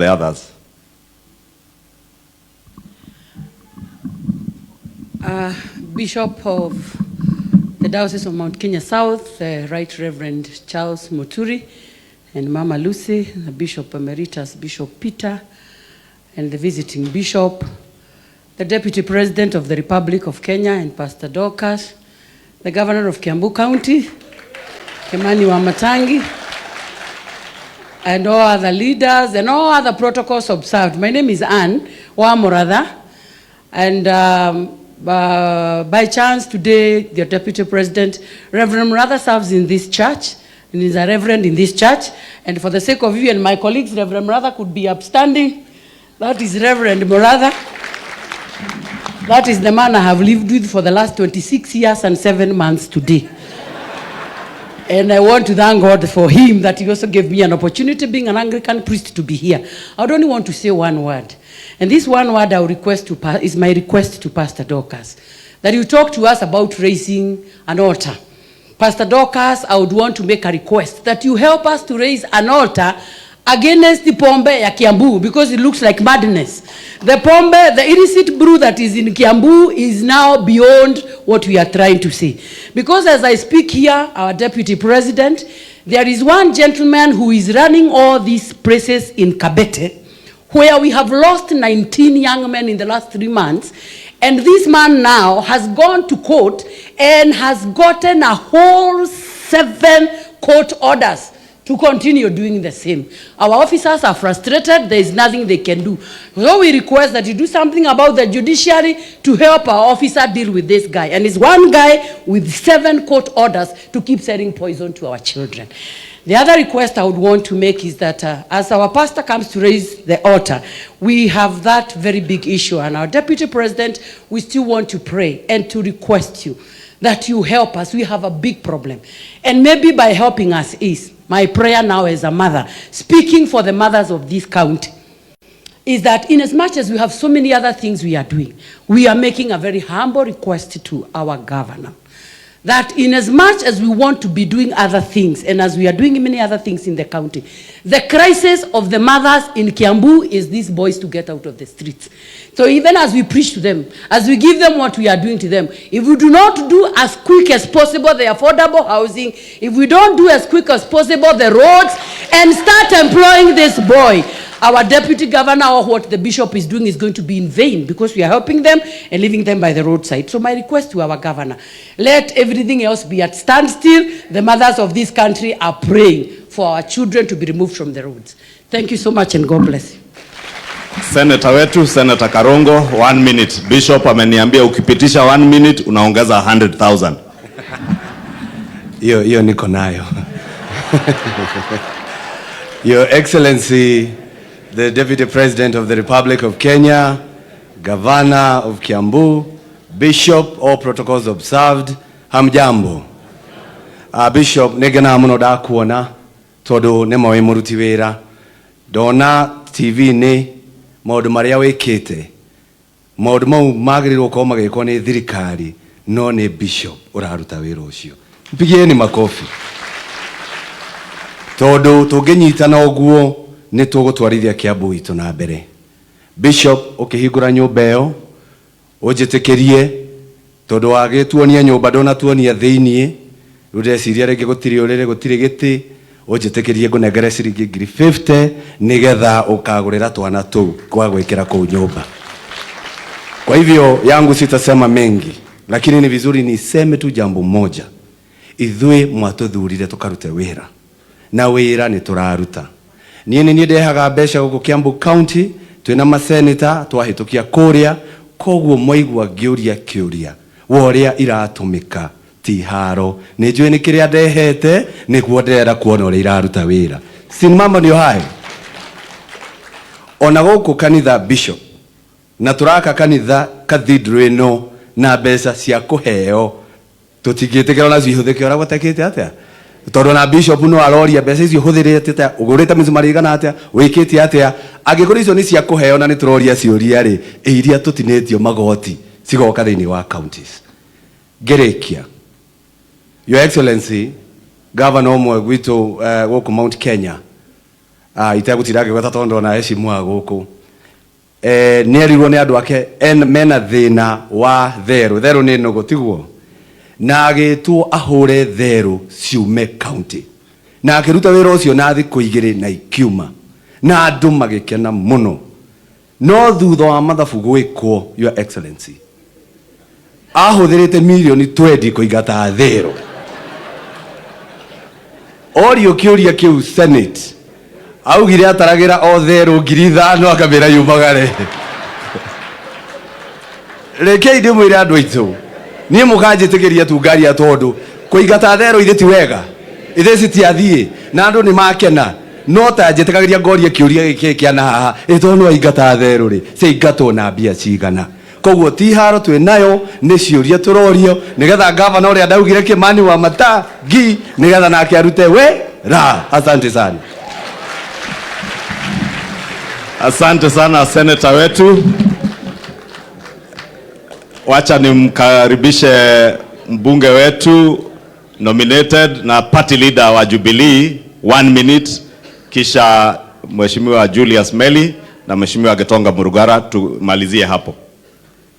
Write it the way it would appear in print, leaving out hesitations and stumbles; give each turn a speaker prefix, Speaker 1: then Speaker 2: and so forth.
Speaker 1: the others.
Speaker 2: Bishop of the Diocese of Mount Kenya South, the Right Reverend Charles Muturi, and Mama Lucy, the Bishop Emeritus, Bishop Peter, and the visiting Bishop, the Deputy President of the Republic of Kenya, and Pastor Dorcas, the Governor of Kiambu County, Kimani Wamatangi, and all other leaders, and all other protocols observed. My name is Anne Wamuratha, and by chance today, the Deputy President, Reverend Wamuratha, serves in this church, and is a reverend in this church. And for the sake of you and my colleagues, Reverend Wamuratha could be upstanding. That is Reverend Wamuratha. That is the man I have lived with for the last 26 years and 7 months today. And I want to thank God for him that he also gave me an opportunity, being an Anglican priest, to be here. I would only want to say one word. And this one word I will request to is my request to Pastor Dorcas, that you talk to us about raising an altar. Pastor Dorcas, I would want to make a request that you help us to raise an altar against the pombe ya Kiambu, because it looks like madness. The pombe, the illicit brew that is in Kiambu is now beyond what we are trying to say. Because as I speak here, our Deputy President, there is one gentleman who is running all these places in Kabete, where we have lost 19 young men in the last 3 months. And this man now has gone to court and has gotten a whole 7 court orders to continue doing the same. Our officers are frustrated. There is nothing they can do. So we request that you do something about the judiciary to help our officer deal with this guy. And it's one guy with 7 court orders to keep selling poison to our children. The other request I would want to make is that as our pastor comes to raise the altar, we have that very big issue. And our Deputy President, we still want to pray and to request you that you help us. We have a big problem. And maybe by helping us is, my prayer now as a mother, speaking for the mothers of this county, is that in as much as we have so many other things we are doing, we are making a very humble request to our governor, that in as much as we want to be doing other things, and as we are doing many other things in the county, the crisis of the mothers in Kiambu is these boys to get out of the streets. So even as we preach to them, as we give them what we are doing to them, if we do not do as quick as possible the affordable housing, if we don't do as quick as possible the roads, and start employing this boy, our deputy governor or what the bishop is doing is going to be in vain, because we are helping them and leaving them by the roadside. So my request to our governor, let everything else be at standstill. The mothers of this country are praying for our children to be removed from the roads. Thank you so much and God bless you.
Speaker 1: Senator wetu, Senator Karongo, 1 minute. Bishop ameniambia ukipitisha 1 minute unaongeza 100,000.
Speaker 3: Hiyo niko nayo. Your Excellency, the Deputy President of the Republic of Kenya, Governor of Kiambu, Bishop, all protocols observed, hamjambo. Bishop, negena muno da kuona, todo nemawe muruti wera, dona TV ne, maundu maria wikite, maundu mau magĩrĩirwo gũkorwo magĩkwo nĩ thirikari, no nĩ Bishop ũraruta wĩra ũcio. Mpigieni makofi. Todo tũngĩnyitana ũguo nĩ tũgũtwarithia Kiambu itũ na mbere. Bishop, ũkĩhingũra nyũmba ĩyo, ũnjĩtĩkĩrie, tondũ wagĩtuonia nyũmba ndũnatuonia thĩiniĩ, rũreciria rĩngĩ gũtirĩ ũrĩrĩ gũtirĩ gĩtĩ, ũnjĩtĩkĩrie ngũnengere ciringi 50 nĩgetha ũkagũrĩra twana tũu kwa gwĩkĩra kũu nyũmba. Kwa hivyo yangu sitasema mengi, lakini ni vizuri niseme tu jambo moja. Ithuĩ mwatũthurire tũkarute wĩra, na wĩra nĩ tũraruta. Niĩ nĩ ndehaga mbeca gũkũ Kiambu County, twĩna maseneta twahĩtũkia kũrĩa, koguo mwaigua ngĩũria kĩũria worĩa iratũmĩka ti haro. Nĩ njũĩ nĩ kĩrĩa ndehete nĩguo ndĩrenda kuona ũrĩa iraruta wĩra. Simama ndio hayo. Ona gũkũ kanitha Bishop, na tũraka kanitha cathedral ĩno na mbeca cia kũheo, tũtingĩtĩkĩra nacio ihũthĩke ũrĩa gũtekĩte atĩa. Tondũ na Bishop no aroria mbeca icio hũthĩrĩte atĩa, ũgũrĩte mĩcumarĩ igana atĩa, wĩkĩte atĩa, angĩkorwo icio nĩ cia kũheo na nĩ tũroria ciũria rĩ, iria tũtinĩtio magoti cigoka thĩinĩ wa counties. Ngĩrĩkia, Your Excellency, Governor ũmwe gwitũ gũkũ Mount Kenya, Itagutira gweta tondo na heshima guku. Nerirwo ni andu ake mena thina wa theru ni nogo tiguo. Na agitwo ahure theru ciume county. Na akiruta wira ucio na thiku igiri na ikiuma. Na andu magikena muno. No thutha wa mathabu gwikwo, Your Excellency, ahuthirite milioni 20 kuigata theru. Orio kiuria kiu Senate augire ataragira o theru 5,000 akamira yumagare. Rekei ndimwire andu aitu nie mukanjitigiria tungaria tondu kuigata theru ithiti wega ithisi tiathie na andu ni makena. No ta njitikagiria ngoria kiuria giki kiana haha itono aigata theru ri ciingatwo na mbia cigana. Koguo ti haro twi nayo ni ciuria turorio nigetha gavana uria ndaugire Kimani Wamatangi nigetha nake arute wira. Asante sana.
Speaker 1: Asante sana senator wetu. Wacha nimkaribishe mbunge wetu nominated na party leader wa Jubilee 1 minute, kisha Mheshimiwa Julius Meli na Mheshimiwa Getonga Murugara tumalizie hapo.